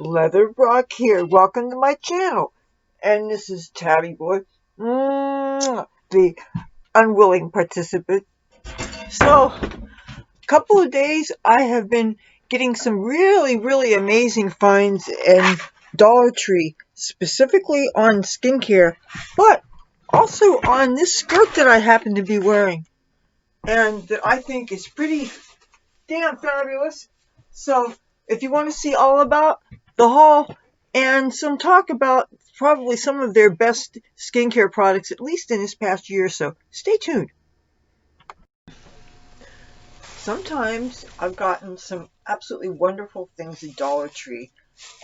Rokk here. Welcome to my channel. And this is Tabby Boy, the unwilling participant. So, a couple of days I have been getting some really amazing finds in Dollar Tree, specifically on skincare, but also on this skirt that I happen to be wearing, and that I think is pretty damn fabulous. So, if you want to see all about the haul and some talk about probably some of their best skincare products, at least in this past year or so, stay tuned. Sometimes I've gotten some absolutely wonderful things at Dollar Tree,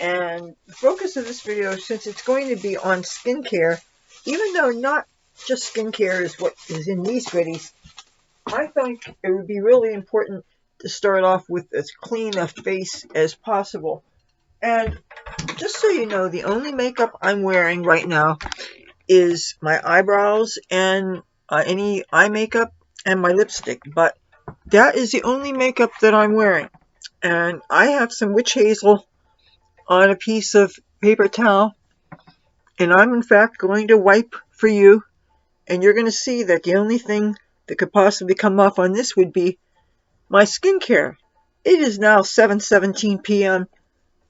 and the focus of this video, since it's going to be on skincare, even though not just skincare is what is in these goodies, I think it would be really important to start off with as clean a face as possible. And just so you know, the only makeup I'm wearing right now is my eyebrows and any eye makeup and my lipstick. But that is the only makeup that I'm wearing. And I have some witch hazel on a piece of paper towel. And I'm in fact going to wipe for you. And you're going to see that the only thing that could possibly come off on this would be my skincare. It is now 7:17 p.m.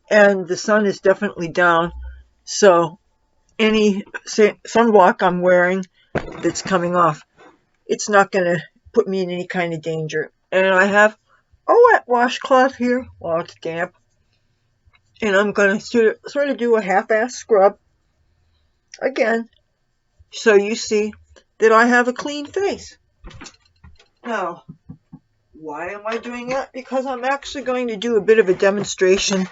and the sun is definitely down, so any sunblock I'm wearing that's coming off, it's not going to put me in any kind of danger. And I have a wet washcloth here while it's damp, and I'm going to sort of do a half-ass scrub again, so you see that I have a clean face. Now, why am I doing that? Because I'm actually going to do a bit of a demonstration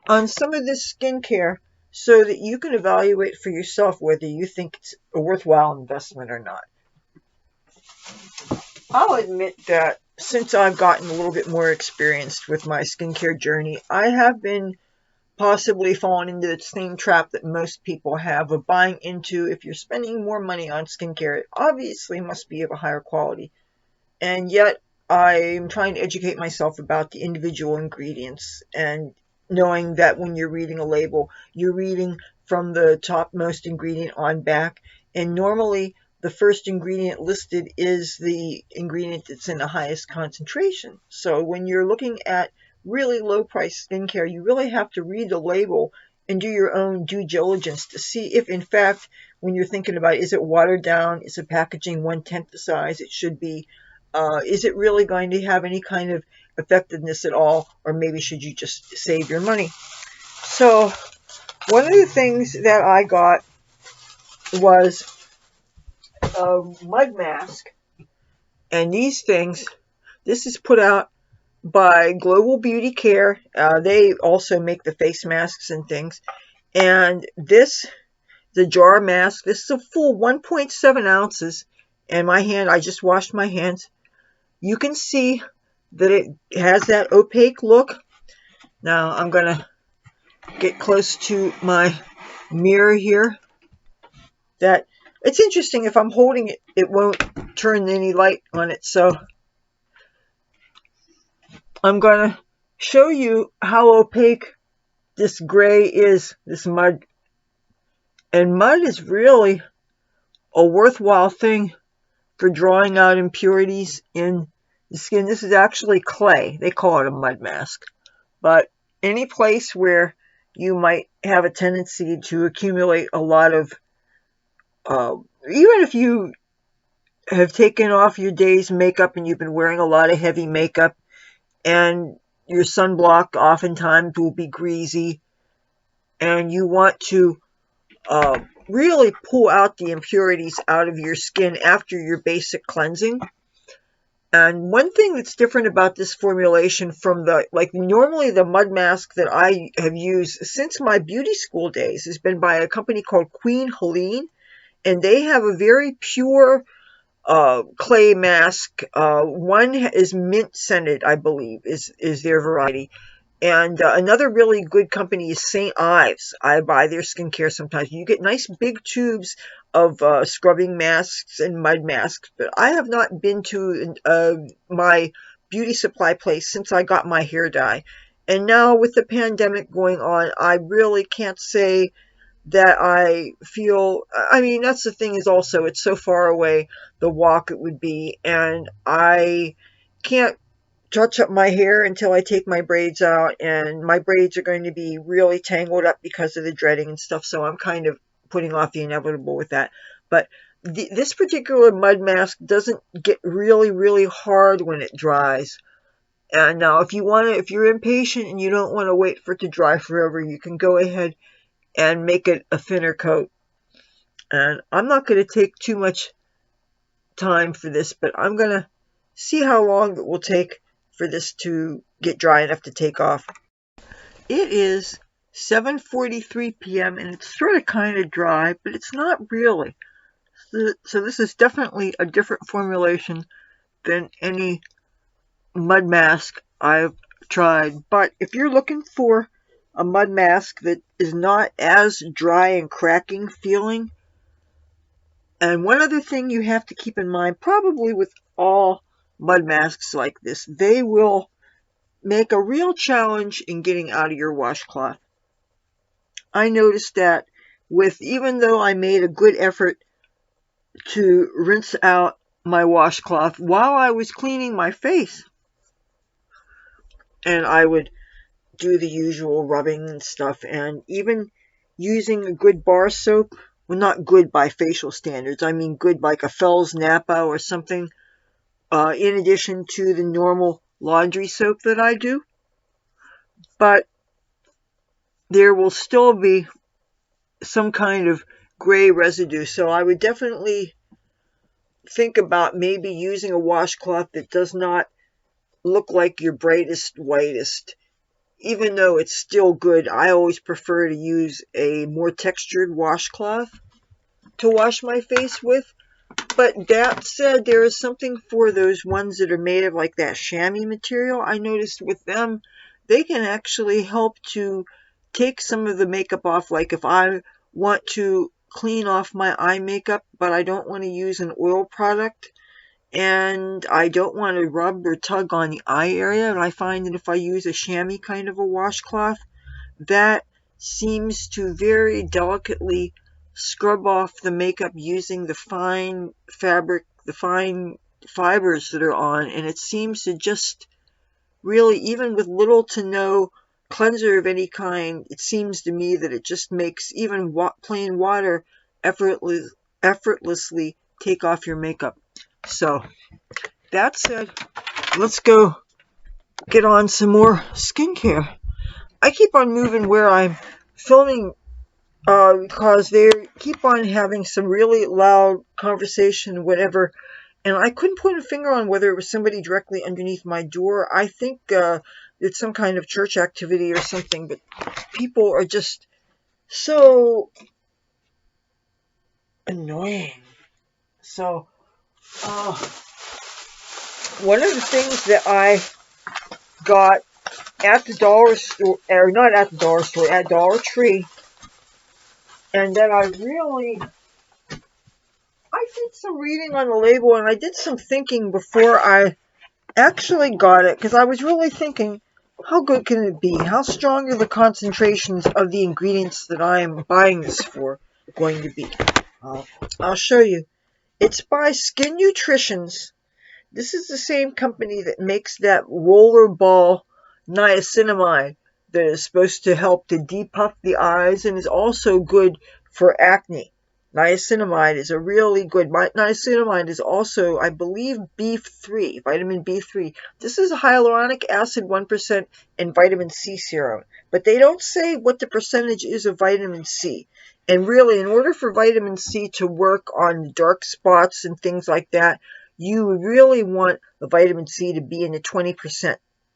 on some of this skincare so that you can evaluate for yourself whether you think it's a worthwhile investment or not. I'll admit that since I've gotten a little bit more experienced with my skincare journey, I have been possibly falling into the same trap that most people have of buying into, if you're spending more money on skincare, it obviously must be of a higher quality. And yet, I'm trying to educate myself about the individual ingredients and knowing that when you're reading a label, you're reading from the topmost ingredient on back, and normally the first ingredient listed is the ingredient that's in the highest concentration. So when you're looking at really low price skincare, you really have to read the label and do your own due diligence to see if in fact, when you're thinking about is it watered down, is the packaging 1/10 the size it should be, is it really going to have any kind of effectiveness at all, or maybe should you just save your money? So one of the things that I got was a mud mask, and these things, this is put out by Global Beauty Care. They also make the face masks and things, and this, the jar mask, this is a full 1.7 ounces, and my hand, I just washed my hands. You can see that it has that opaque look. Now I'm going to get close to my mirror here. That it's interesting, if I'm holding it, it won't turn any light on it. So I'm going to show you how opaque this gray is, this mud. And mud is really a worthwhile thing for drawing out impurities in the skin. This is actually clay. They call it a mud mask. But any place where you might have a tendency to accumulate a lot of, even if you have taken off your day's makeup and you've been wearing a lot of heavy makeup, and your sunblock oftentimes will be greasy, and you want to really pull out the impurities out of your skin after your basic cleansing. And one thing that's different about this formulation from normally the mud mask that I have used since my beauty school days has been by a company called Queen Helene, and they have a very pure clay mask. One is mint scented, I believe, is their variety. And another really good company is St. Ives. I buy their skincare sometimes. You get nice big tubes of scrubbing masks and mud masks. But I have not been to my beauty supply place since I got my hair dye. And now with the pandemic going on, I really can't say that I feel, I mean, that's the thing is also, it's so far away, the walk it would be, and I can't touch up my hair until I take my braids out, and my braids are going to be really tangled up because of the dreading and stuff, so I'm kind of putting off the inevitable with that. But this particular mud mask doesn't get really, really hard when it dries. And now if you're impatient and you don't want to wait for it to dry forever, you can go ahead and make it a thinner coat. And I'm not going to take too much time for this, but I'm going to see how long it will take for this to get dry enough to take off. It is 7:43 p.m. and it's sort of kind of dry, but it's not really. So this is definitely a different formulation than any mud mask I've tried. But if you're looking for a mud mask that is not as dry and cracking feeling, and one other thing you have to keep in mind, probably with all mud masks like this, they will make a real challenge in getting out of your washcloth. I noticed that even though I made a good effort to rinse out my washcloth while I was cleaning my face, and I would do the usual rubbing and stuff, and even using a good bar soap, well, not good by facial standards, I mean good like a Fell's Napa or something, in addition to the normal laundry soap that I do. But there will still be some kind of gray residue, so I would definitely think about maybe using a washcloth that does not look like your brightest, whitest. Even though it's still good, I always prefer to use a more textured washcloth to wash my face with. But that said, there is something for those ones that are made of like that chamois material. I noticed with them, they can actually help to take some of the makeup off. Like if I want to clean off my eye makeup, but I don't want to use an oil product, and I don't want to rub or tug on the eye area, and I find that if I use a chamois kind of a washcloth, that seems to very delicately scrub off the makeup using the fine fabric, the fine fibers that are on, and it seems to just really, even with little to no cleanser of any kind, it seems to me that it just makes even plain water effortlessly take off your makeup. So, that said, let's go get on some more skincare. I keep on moving where I'm filming because they keep on having some really loud conversation, whatever, and I couldn't put a finger on whether it was somebody directly underneath my door. I think it's some kind of church activity or something, but people are just so annoying. So, one of the things that I got at the dollar store, or not at the dollar store, at Dollar Tree, and that I did some reading on the label, and I did some thinking before I actually got it, because I was really thinking, how good can it be? How strong are the concentrations of the ingredients that I am buying this for going to be? I'll show you. It's by Skin Nutritions. This is the same company that makes that rollerball niacinamide that is supposed to help to depuff the eyes and is also good for acne. Niacinamide is a really good. Niacinamide is also, I believe, B3, vitamin B3. This is hyaluronic acid 1% and vitamin C serum. But they don't say what the percentage is of vitamin C. And really, in order for vitamin C to work on dark spots and things like that, you really want the vitamin C to be in the 20%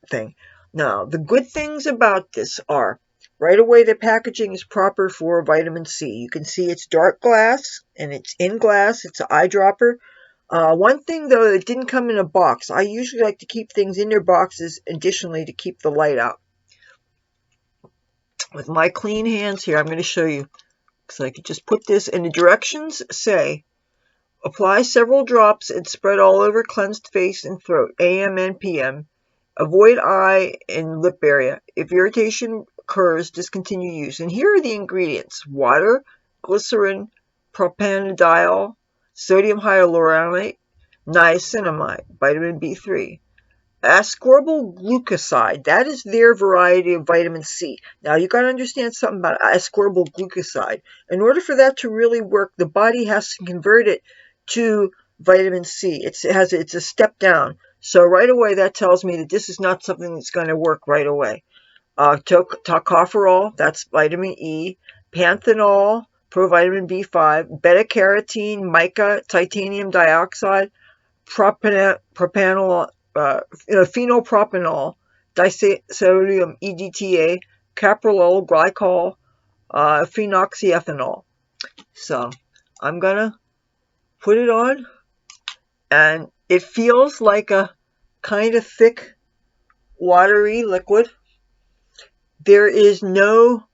thing. Now, the good things about this are, right away, the packaging is proper for vitamin C. You can see it's dark glass, and it's in glass. It's an eyedropper. One thing, though, that didn't come in a box. I usually like to keep things in their boxes, additionally, to keep the light out. With my clean hands here, I'm going to show you. So I could just put this, and the directions say, apply several drops and spread all over cleansed face and throat, AM and PM. Avoid eye and lip area. If irritation occurs, discontinue use. And here are the ingredients: water, glycerin, propanediol, sodium hyaluronate, niacinamide, vitamin B3. Ascorbyl glucoside, that is their variety of vitamin C. Now you got to understand something about ascorbyl glucoside. In order for that to really work, the body has to convert it to vitamin C. It's a step down. So right away that tells me that this is not something that's going to work right away. Tocopherol, that's vitamin E. Panthenol, provitamin B5. Beta-carotene, mica, titanium dioxide, propanol, phenopropanol, disodium EDTA, caprolol glycol, phenoxyethanol. So I'm gonna put it on, and it feels like a kind of thick, watery liquid. There is no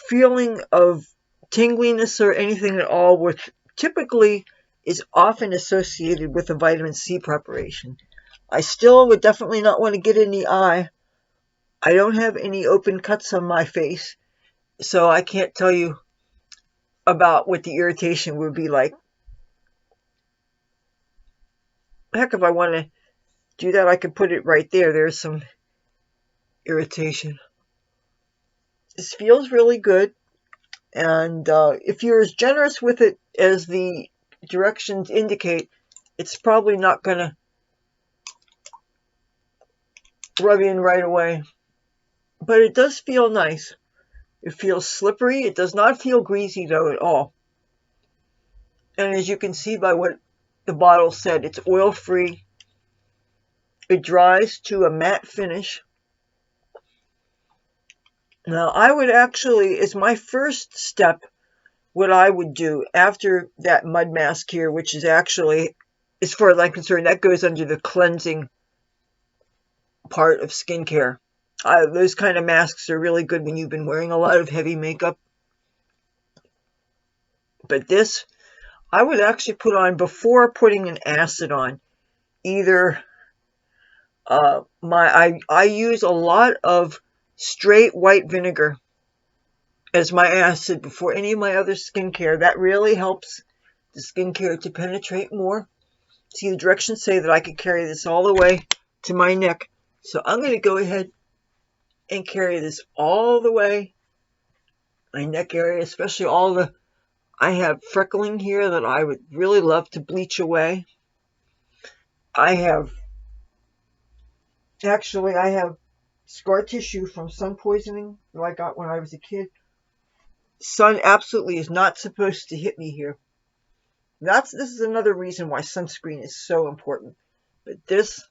feeling of tingliness or anything at all, which typically is often associated with a vitamin C preparation. I still would definitely not want to get in the eye. I don't have any open cuts on my face, so I can't tell you about what the irritation would be like. Heck, if I want to do that, I could put it right there. There's some irritation. This feels really good, and if you're as generous with it as the directions indicate, it's probably not going to rub in right away. But it does feel nice. It feels slippery. It does not feel greasy, though, at all. And as you can see by what the bottle said, it's oil-free. It dries to a matte finish. Now, I would actually, as my first step, what I would do after that mud mask here, which is actually, as far as I'm concerned, that goes under the cleansing part of skincare. Those kind of masks are really good when you've been wearing a lot of heavy makeup. But this, I would actually put on before putting an acid on. Either I use a lot of straight white vinegar as my acid before any of my other skincare. That really helps the skincare to penetrate more. See, the directions say that I could carry this all the way to my neck. So I'm going to go ahead and carry this all the way my neck area, especially I have freckling here that I would really love to bleach away. I have scar tissue from sun poisoning that I got when I was a kid. Sun absolutely is not supposed to hit me here. This is another reason why sunscreen is so important. But this,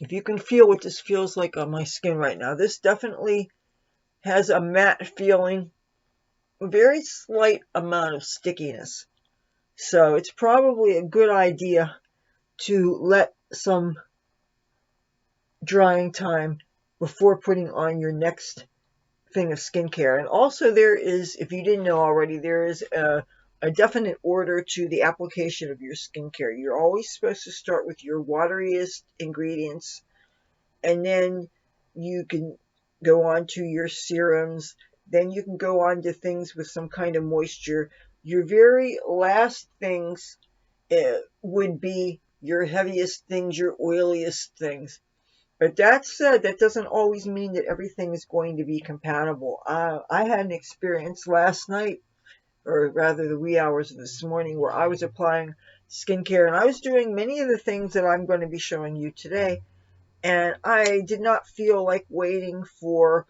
if you can feel what this feels like on my skin right now, this definitely has a matte feeling, a very slight amount of stickiness. So it's probably a good idea to let some drying time before putting on your next thing of skincare. And also there is, if you didn't know already, there is a definite order to the application of your skincare. You're always supposed to start with your wateriest ingredients, and then you can go on to your serums. Then you can go on to things with some kind of moisture. Your very last things would be your heaviest things, your oiliest things. But that said, that doesn't always mean that everything is going to be compatible. I had an experience last night, or rather the wee hours of this morning, where I was applying skincare, and I was doing many of the things that I'm going to be showing you today, and I did not feel like waiting for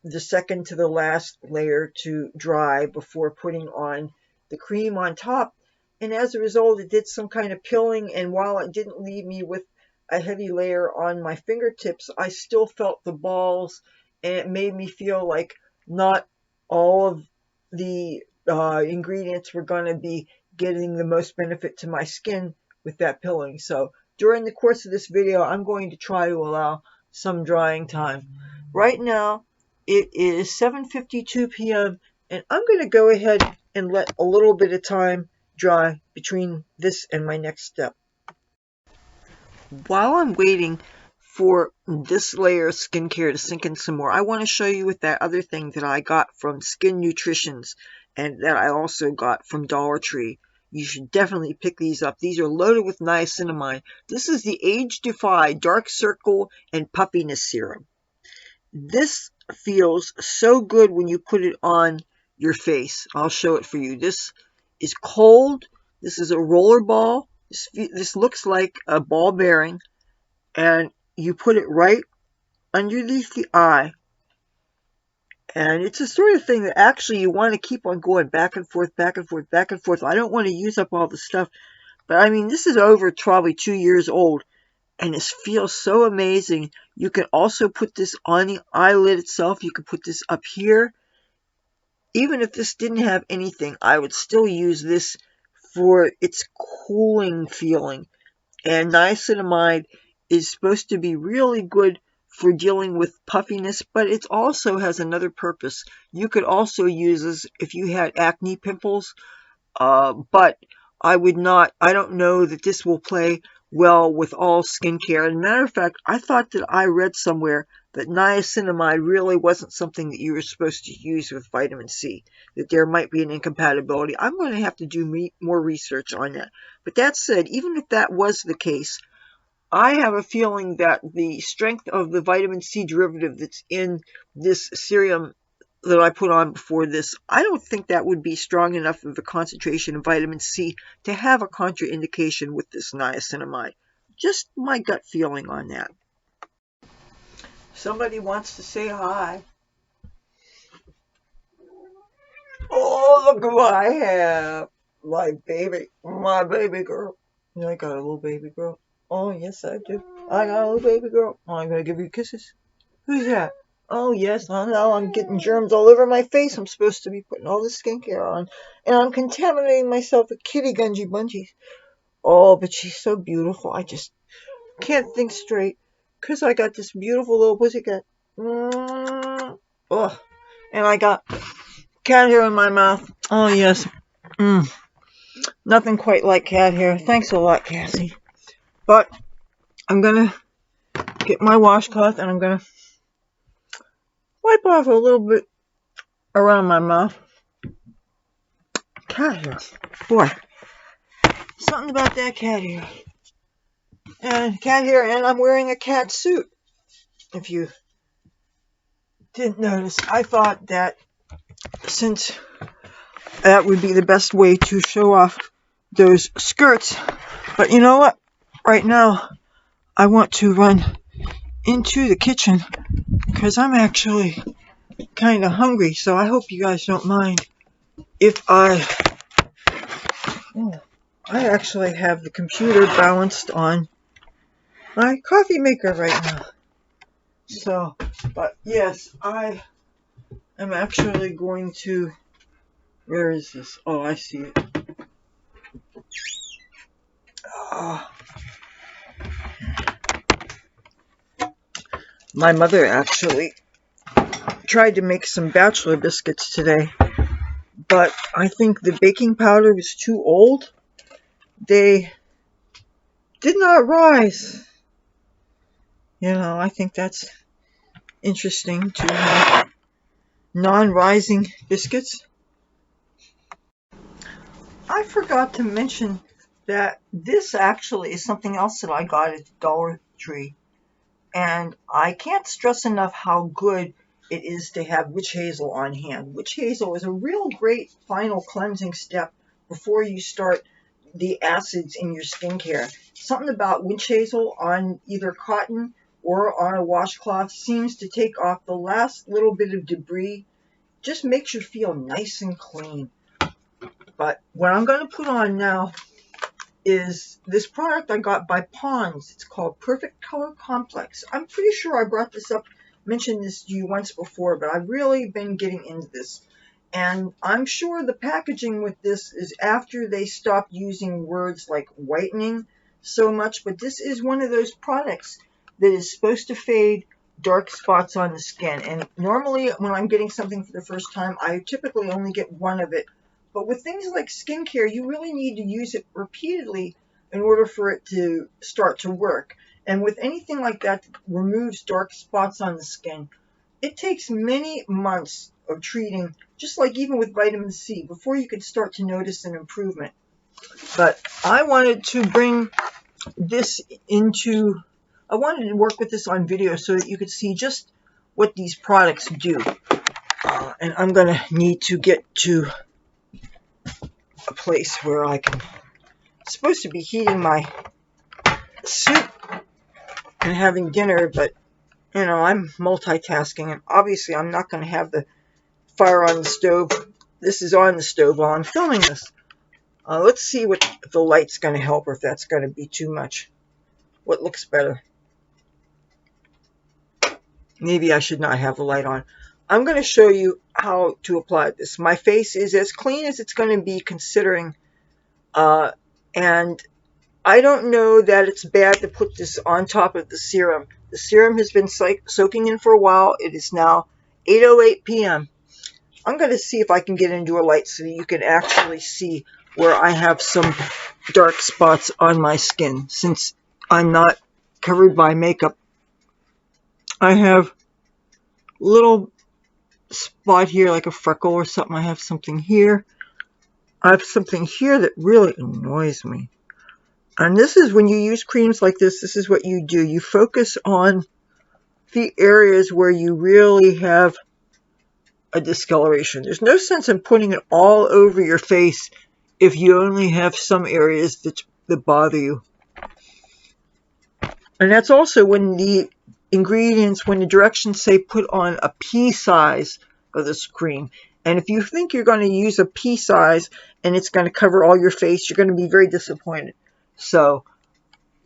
the second to the last layer to dry before putting on the cream on top. And as a result, it did some kind of pilling, and while it didn't leave me with a heavy layer on my fingertips, I still felt the balls, and it made me feel like not all of the ingredients were going to be getting the most benefit to my skin with that pilling. So during the course of this video, I'm going to try to allow some drying time. Right now, it is 7:52 p.m., and I'm going to go ahead and let a little bit of time dry between this and my next step. While I'm waiting for this layer of skincare to sink in some more, I want to show you with that other thing that I got from Skin Nutritions and that I also got from Dollar Tree. You should definitely pick these up. These are loaded with niacinamide. This is the Age Defy Dark Circle and Puffiness Serum. This feels so good when you put it on your face. I'll show it for you. This is cold. This is a roller ball. This looks like a ball bearing. And you put it right underneath the eye. And it's a sort of thing that actually you want to keep on going back and forth, back and forth, back and forth. I don't want to use up all the stuff. But I mean, this is over probably 2 years old. And it feels so amazing. You can also put this on the eyelid itself. You can put this up here. Even if this didn't have anything, I would still use this for its cooling feeling. And niacinamide is supposed to be really good for dealing with puffiness, but it also has another purpose. You could also use this if you had acne pimples, but I don't know that this will play well with all skincare. As a matter of fact, I thought that I read somewhere that niacinamide really wasn't something that you were supposed to use with vitamin C, that there might be an incompatibility. I'm going to have to do more research on that. But that said, even if that was the case, I have a feeling that the strength of the vitamin C derivative that's in this serum that I put on before this, I don't think that would be strong enough of a concentration of vitamin C to have a contraindication with this niacinamide. Just my gut feeling on that. Somebody wants to say hi. Oh, look what I have. My baby girl. You know, I got a little baby girl. Oh, yes, I do. I got a little baby girl. Oh, I'm going to give you kisses. Who's that? Oh, yes, I know. I'm getting germs all over my face. I'm supposed to be putting all this skincare on. And I'm contaminating myself with kitty gungy bungees. Oh, but she's so beautiful. I just can't think straight. Because I got this beautiful little pussycat. Oh, and I got cat hair in my mouth. Oh, yes. Nothing quite like cat hair. Thanks a lot, Cassie. But I'm going to get my washcloth and I'm going to wipe off a little bit around my mouth. Cat hair. Boy, something about that cat hair. And cat hair, and I'm wearing a cat suit. If you didn't notice, I thought that since that would be the best way to show off those skirts. But you know what? Right now, I want to run into the kitchen because I'm actually kind of hungry. So I hope you guys don't mind if I actually have the computer balanced on my coffee maker right now. So, but yes, I am actually going to, where is this? Oh, I see it. My mother actually tried to make some bachelor biscuits today, but I think the baking powder was too old. They did not rise. You know, I think that's interesting to have non-rising biscuits. I forgot to mention that this actually is something else that I got at the Dollar Tree. And I can't stress enough how good it is to have witch hazel on hand. Witch hazel is a real great final cleansing step before you start the acids in your skincare. Something about witch hazel on either cotton or on a washcloth seems to take off the last little bit of debris. Just makes you feel nice and clean. But what I'm going to put on now is this product I got by Pond's. It's called Perfect Color Complex. I'm pretty sure I brought this up, mentioned this to you once before, but I've really been getting into this. And I'm sure the packaging with this is after they stopped using words like whitening so much, but this is one of those products that is supposed to fade dark spots on the skin. And normally when I'm getting something for the first time, I typically only get one of it. But with things like skincare, you really need to use it repeatedly in order for it to start to work. And with anything like that removes dark spots on the skin, it takes many months of treating, just like even with vitamin C, before you can start to notice an improvement. But I wanted to bring this into, I wanted to work with this on video so that you could see just what these products do. And I'm going to need to get to a place where I can, supposed to be heating my soup and having dinner, but you know, I'm multitasking, and obviously I'm not going to have the fire on the stove. This is on the stove while I'm filming this. Let's see if the light's going to help or if that's going to be too much. What looks better? Maybe I should not have the light on. I'm going to show you how to apply this. My face is as clean as it's going to be, considering, and I don't know that it's bad to put this on top of the serum. The serum has been soaking in for a while. It is now 8:08 p.m. I'm going to see if I can get into a light so that you can actually see where I have some dark spots on my skin. Since I'm not covered by makeup, I have a little spot here like a freckle or something. I have something here. I have something here that really annoys me. And this is when you use creams like this is what you do. You focus on the areas where you really have a discoloration. There's no sense in putting it all over your face if you only have some areas that bother you. And that's also when the ingredients, when the directions say put on a pea size of this cream. And if you think you're going to use a pea size and it's going to cover all your face, you're going to be very disappointed. So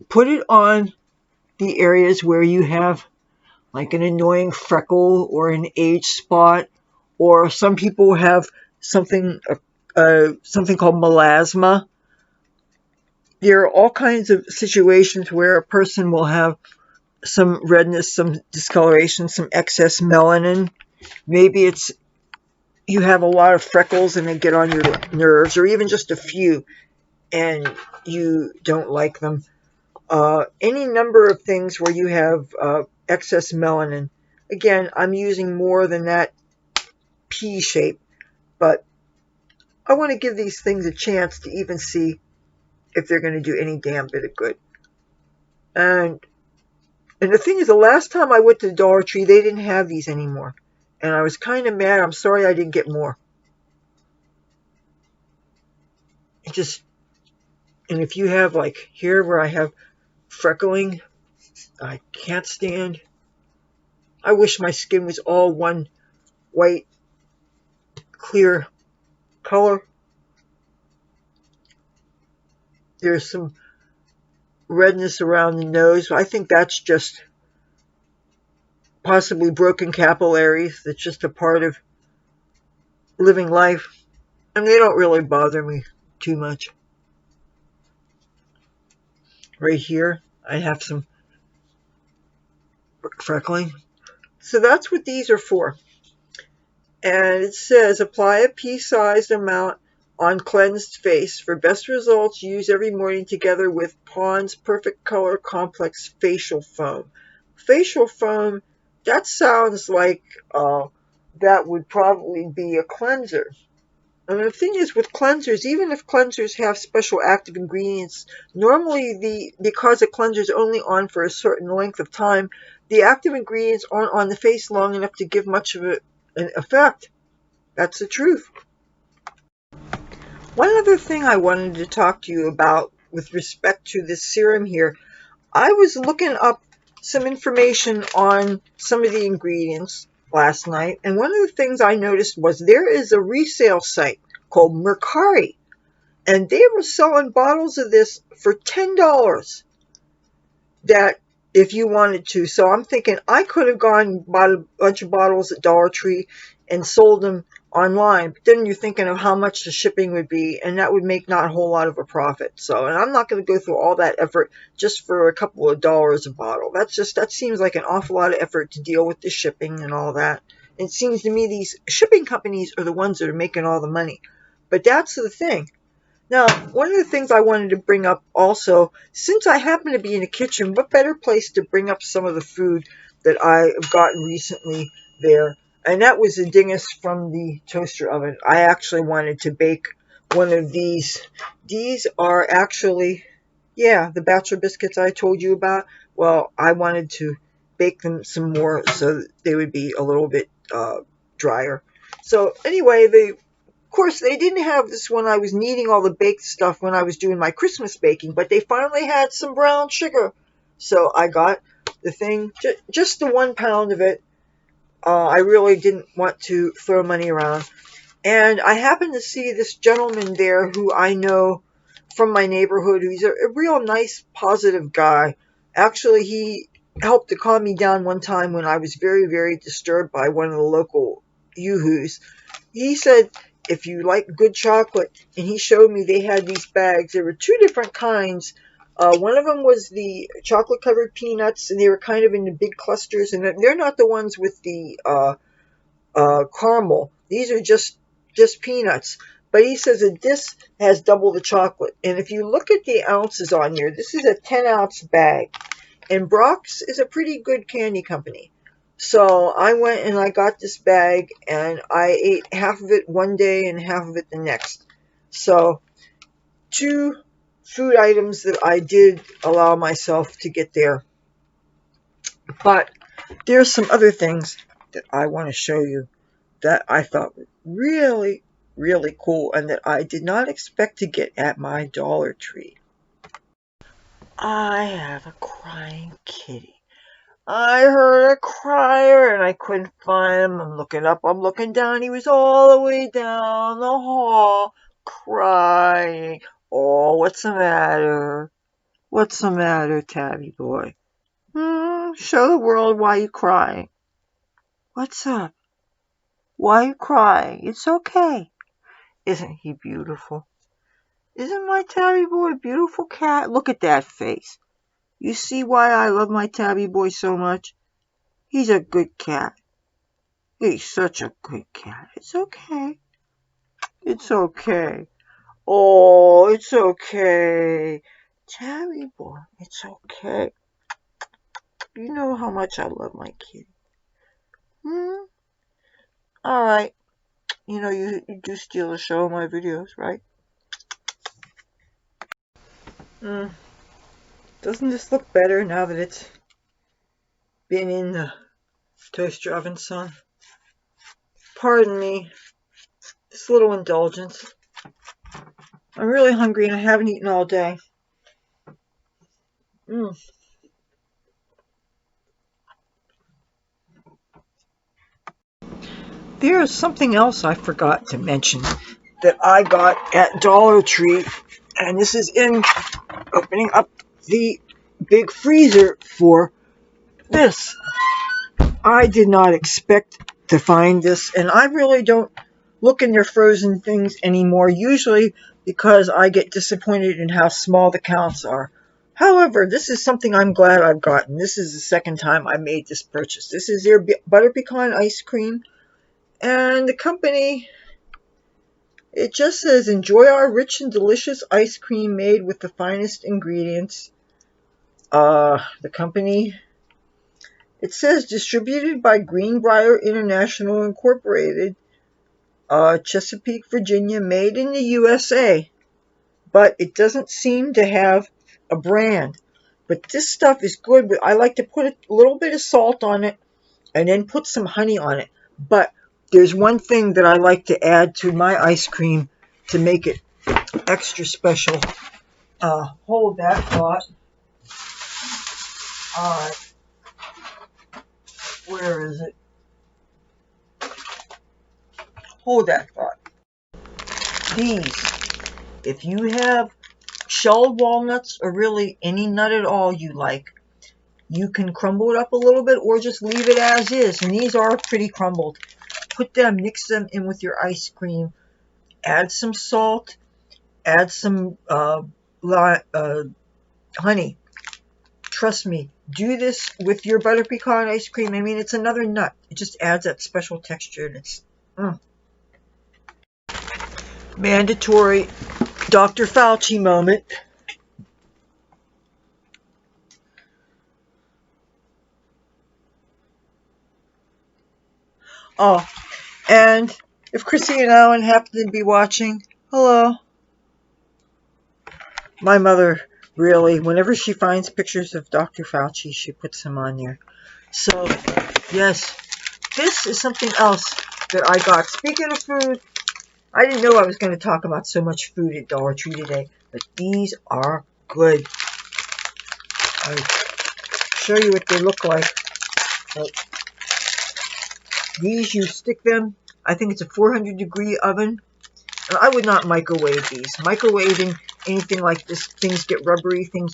put it on the areas where you have like an annoying freckle or an age spot, or some people have something called melasma. There are all kinds of situations where a person will have some redness, some discoloration, some excess melanin. Maybe it's you have a lot of freckles and they get on your nerves, or even just a few, and you don't like them. Any number of things where you have excess melanin. Again, I'm using more than that pea shape, but I want to give these things a chance to even see if they're going to do any damn bit of good. And the thing is, the last time I went to the Dollar Tree, they didn't have these anymore. And I was kind of mad. I'm sorry I didn't get more. And if you have like here where I have freckling, I can't stand. I wish my skin was all one white, clear color. There's some redness around the nose. I think that's just possibly broken capillaries. That's just a part of living life. And they don't really bother me too much. Right here, I have some freckling. So that's what these are for. And it says, apply a pea-sized amount on cleansed face. For best results, use every morning together with Pond's Perfect Color Complex Facial Foam. Facial foam, that sounds like that would probably be a cleanser. And the thing is with cleansers, even if cleansers have special active ingredients, normally because a cleanser is only on for a certain length of time, the active ingredients aren't on the face long enough to give much of an effect. That's the truth. One other thing I wanted to talk to you about with respect to this serum here, I was looking up some information on some of the ingredients last night, and one of the things I noticed was there is a resale site called Mercari, and they were selling bottles of this for $10 that if you wanted to. So I'm thinking I could have gone and bought a bunch of bottles at Dollar Tree and sold them online, but then you're thinking of how much the shipping would be, and that would make not a whole lot of a profit. So, and I'm not going to go through all that effort just for a couple of dollars a bottle. That seems like an awful lot of effort to deal with the shipping and all that. It seems to me these shipping companies are the ones that are making all the money. But that's the thing. Now, one of the things I wanted to bring up also, since I happen to be in the kitchen, what better place to bring up some of the food that I've gotten recently there? And that was the dingus from the toaster oven. I actually wanted to bake one of these. These are actually, yeah, the bachelor biscuits I told you about. Well, I wanted to bake them some more so that they would be a little bit drier. So anyway, of course, they didn't have this when I was kneading all the baked stuff when I was doing my Christmas baking, but they finally had some brown sugar. So I got the thing, just the 1 pound of it. I really didn't want to throw money around. And I happened to see this gentleman there who I know from my neighborhood. He's a real nice, positive guy. Actually, he helped to calm me down one time when I was very, very disturbed by one of the local yoo-hoos. He said, if you like good chocolate, and he showed me they had these bags. There were 2 different kinds. One of them was the chocolate-covered peanuts, and they were kind of in the big clusters, and they're not the ones with the caramel. These are just peanuts. But he says that this has double the chocolate. And if you look at the ounces on here, this is a 10-ounce bag. And Brock's is a pretty good candy company. So I went and I got this bag, and I ate half of it one day and half of it the next. So 2 food items that I did allow myself to get there. But there's some other things that I want to show you that I thought were really, really cool and that I did not expect to get at my Dollar Tree. I have a crying kitty. I heard a crier and I couldn't find him. I'm looking up, I'm looking down. He was all the way down the hall crying. Oh, what's the matter? What's the matter, Tabby boy? Show the world why you crying. What's up? Why you crying? It's okay. Isn't he beautiful? Isn't my Tabby boy a beautiful cat? Look at that face. You see why I love my Tabby boy so much? He's a good cat. He's such a good cat. It's okay. It's okay. Oh, it's okay. Tabby boy, it's okay. You know how much I love my kitty. Alright. You know, you do steal the show of my videos, right? Doesn't this look better now that it's been in the toaster oven, son? Pardon me. This little indulgence. I'm really hungry and I haven't eaten all day. There's something else I forgot to mention that I got at Dollar Tree, and this is in opening up the big freezer for this. I did not expect to find this, and I really don't look in their frozen things anymore, usually because I get disappointed in how small the counts are. However, this is something I'm glad I've gotten. This is the second time I made this purchase. This is their butter pecan ice cream. And the company, it just says, enjoy our rich and delicious ice cream made with the finest ingredients. The company, it says distributed by Greenbrier International Incorporated, Chesapeake, Virginia, made in the USA. But it doesn't seem to have a brand. But this stuff is good. I like to put a little bit of salt on it and then put some honey on it. But there's one thing that I like to add to my ice cream to make it extra special. Hold that thought. Alright. Where is it? Hold that thought. These. If you have shelled walnuts or really any nut at all you like, you can crumble it up a little bit or just leave it as is. And these are pretty crumbled. Put them, mix them in with your ice cream. Add some salt. Add some honey. Trust me, do this with your butter pecan ice cream. I mean, it's another nut. It just adds that special texture. And it's mandatory Dr. Fauci moment. Oh, and if Chrissy and Alan happen to be watching, hello. My mother really, whenever she finds pictures of Dr. Fauci, she puts them on there. So, yes, this is something else that I got. Speaking of food, I didn't know I was going to talk about so much food at Dollar Tree today, but these are good. I'll show you what they look like. These, you stick them, I think it's a 400-degree oven. And I would not microwave these. Microwaving anything like this, things get rubbery, things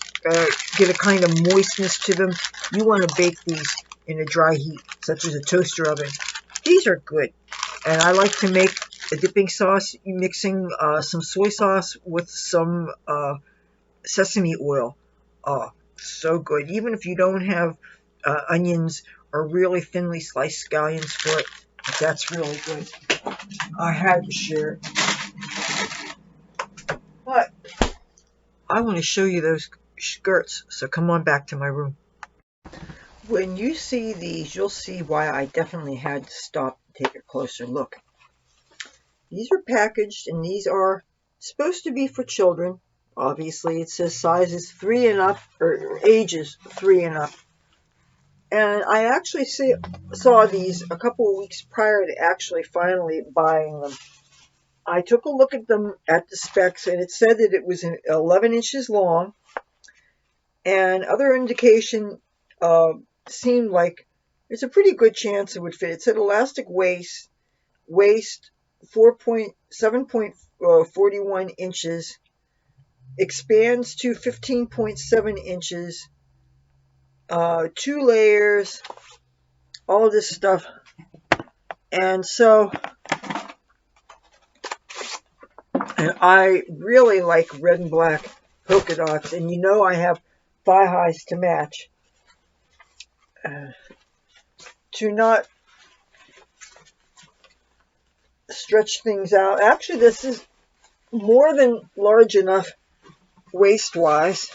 get a kind of moistness to them. You want to bake these in a dry heat, such as a toaster oven. These are good. And I like to make a dipping sauce, mixing some soy sauce with some sesame oil. Oh, so good. Even if you don't have onions or really thinly sliced scallions for it, that's really good. I had to share it. But I want to show you those skirts, so come on back to my room. When you see these, you'll see why I definitely had to stop and take a closer look. These are packaged, and these are supposed to be for children. Obviously, it says sizes 3 and up, or ages 3 and up. And I actually saw these a couple of weeks prior to actually finally buying them. I took a look at them at the specs, and it said that it was 11 inches long, and other indication seemed like there's a pretty good chance it would fit. It said elastic waist 7.41 inches, expands to 15.7 inches, 2 layers, all this stuff. And so, and I really like red and black polka dots, and you know I have thigh highs to match. To not stretch things out. Actually, this is more than large enough waist-wise.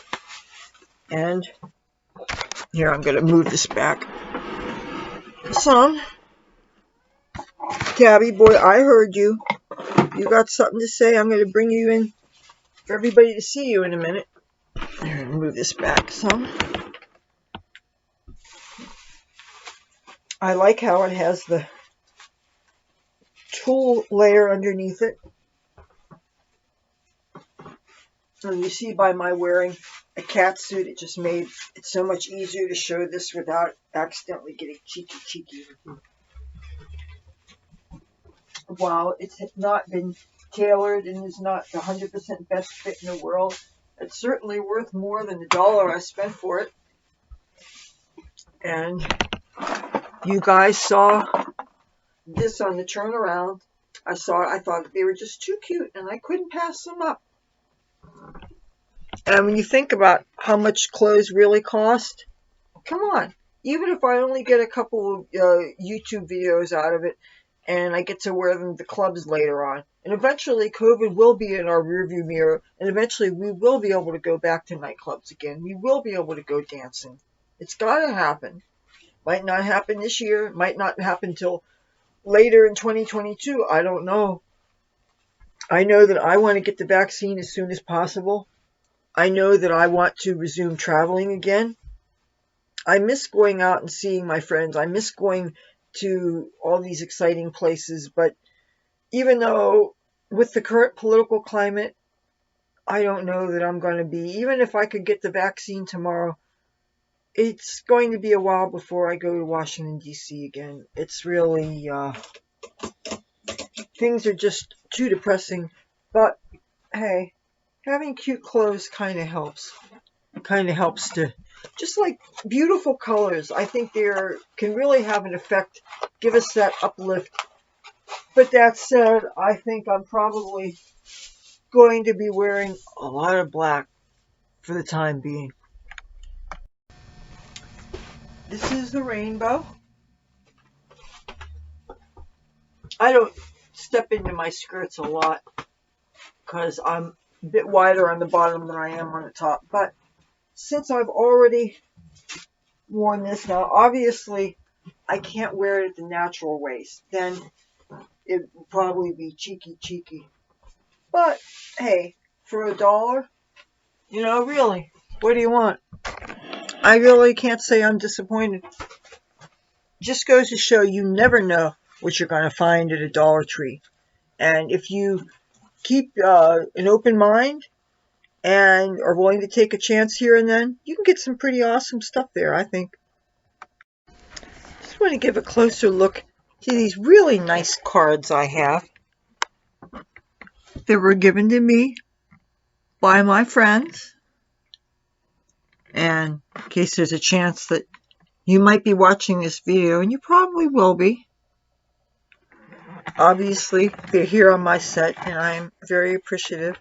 And here, I'm going to move this back. Son, Tabby boy, I heard you. You got something to say? I'm going to bring you in for everybody to see you in a minute. Here, move this back some. I like how it has the tulle layer underneath it. And you see by my wearing a cat suit, it just made it so much easier to show this without accidentally getting cheeky with you. While it's not been tailored and is not the 100% best fit in the world, it's certainly worth more than the $1 I spent for it. And you guys saw this on the turnaround. I thought they were just too cute, and I couldn't pass them up. And when you think about how much clothes really cost, come on. Even if I only get a couple of YouTube videos out of it, and I get to wear them to clubs later on. And eventually COVID will be in our rearview mirror, and eventually we will be able to go back to nightclubs again. We will be able to go dancing. It's got to happen. Might not happen this year. Might not happen till later in 2022. I don't know. I know that I want to get the vaccine as soon as possible. I know that I want to resume traveling again. I miss going out and seeing my friends. I miss going to all these exciting places. But even though with the current political climate, I don't know that I'm going to be, even if I could get the vaccine tomorrow, it's going to be a while before I go to Washington, D.C. again. It's really, things are just too depressing. But, hey, having cute clothes kind of helps. Kind of helps to, just like beautiful colors, I think they can really have an effect, give us that uplift. But that said, I think I'm probably going to be wearing a lot of black for the time being. This is the rainbow. I don't step into my skirts a lot because I'm a bit wider on the bottom than I am on the top. But since I've already worn this now, obviously I can't wear it at the natural waist. Then it would probably be cheeky. But hey, for $1, you know, really, what do you want? I really can't say I'm disappointed. Just goes to show you never know what you're going to find at a Dollar Tree. And if you keep an open mind and are willing to take a chance here and then, you can get some pretty awesome stuff there, I think. Just want to give a closer look to these really nice cards I have that were given to me by my friends. And in case there's a chance that you might be watching this video, and you probably will be. Obviously, they're here on my set, and I'm very appreciative.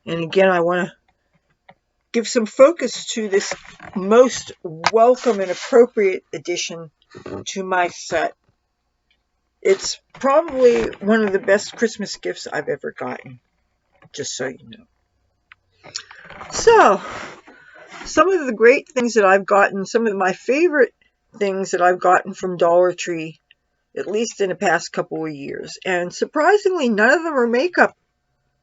And again, I want to give some focus to this most welcome and appropriate addition to my set. It's probably one of the best Christmas gifts I've ever gotten, just so you know. So, some of the great things that I've gotten, some of my favorite things that I've gotten from Dollar Tree, at least in the past couple of years. And surprisingly, none of them are makeup,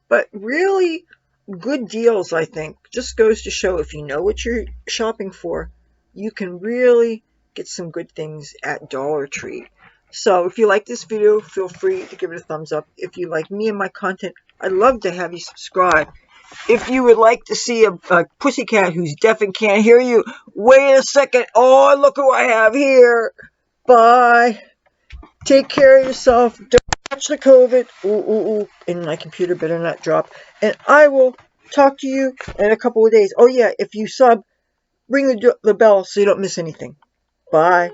but really good deals, I think. Just goes to show if you know what you're shopping for, you can really get some good things at Dollar Tree. So if you like this video, feel free to give it a thumbs up. If you like me and my content, I'd love to have you subscribe. If you would like to see a pussycat who's deaf and can't hear you, wait a second. Oh, look who I have here. Bye. Take care of yourself. Don't catch the COVID. Ooh. And my computer better not drop. And I will talk to you in a couple of days. Oh, yeah, if you sub, ring the bell so you don't miss anything. Bye.